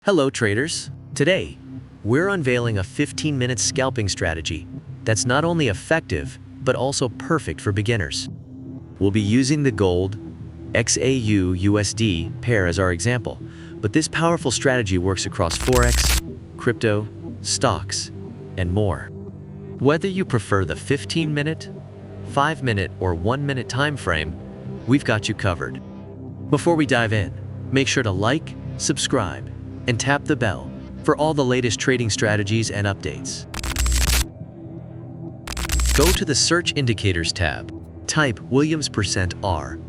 Hello traders! Today, we're unveiling a 15-minute scalping strategy that's not only effective, but also perfect for beginners. We'll be using the gold XAU-USD pair as our example, but this powerful strategy works across Forex, crypto, stocks, and more. Whether you prefer the 15-minute, 5-minute, or 1-minute time frame, we've got you covered. Before we dive in, make sure to like, subscribe, and tap the bell for all the latest trading strategies and updates. Go to the Search Indicators tab, type Williams%R,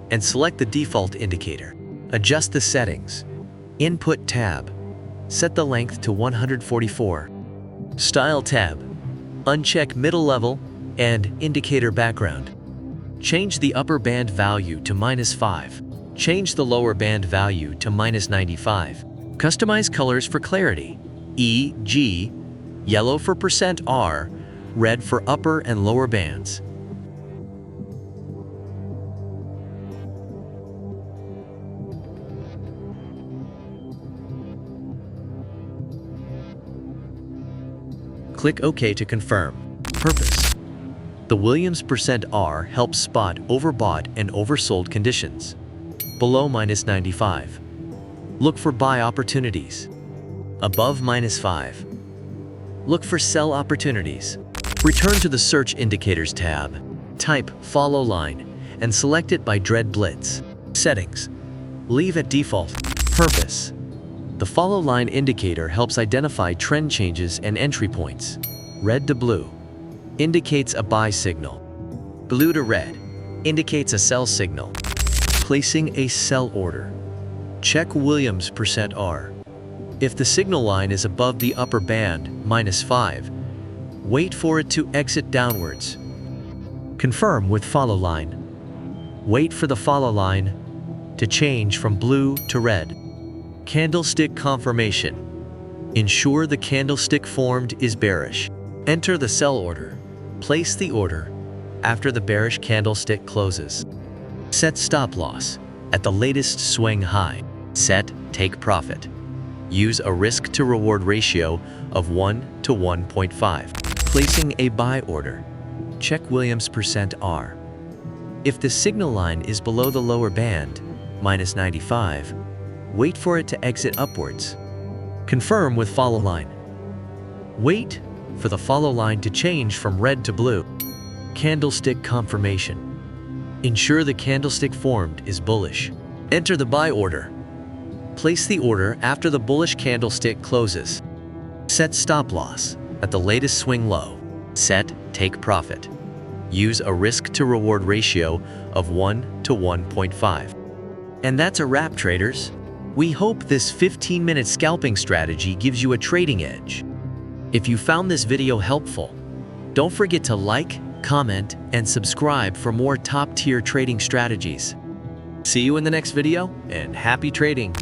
and select the default indicator. Adjust the settings. Input tab, set the length to 144. Style tab, uncheck middle level and indicator background. Change the upper band value to -5. Change the lower band value to -95. Customize colors for clarity, e.g., yellow for %R, red for upper and lower bands. Click OK to confirm. Purpose: the Williams%R helps spot overbought and oversold conditions. Below -95. Look for buy opportunities. Above -5. Look for sell opportunities. Return to the Search Indicators tab. Type follow line and select it by Dread Blitz. Settings. Leave at default. Purpose: the follow line indicator helps identify trend changes and entry points. Red to blue indicates a buy signal. Blue to red indicates a sell signal. Placing a sell order. Check Williams%R. If the signal line is above the upper band, -5, wait for it to exit downwards. Confirm with follow line. Wait for the follow line to change from blue to red. Candlestick confirmation. Ensure the candlestick formed is bearish. Enter the sell order. Place the order after the bearish candlestick closes. Set stop loss at the latest swing high. Set take profit. Use a risk to reward ratio of 1 to 1.5. Placing a buy order. Check Williams%R. If the signal line is below the lower band, -95, wait for it to exit upwards. Confirm with follow line. Wait for the follow line to change from red to blue. Candlestick confirmation. Ensure the candlestick formed is bullish. Enter the buy order. Place the order after the bullish candlestick closes. Set stop loss at the latest swing low. Set take profit. Use a risk to reward ratio of 1 to 1.5. And that's a wrap, traders. We hope this 15-minute scalping strategy gives you a trading edge. If you found this video helpful, don't forget to like, comment, and subscribe for more top-tier trading strategies. See you in the next video, and happy trading!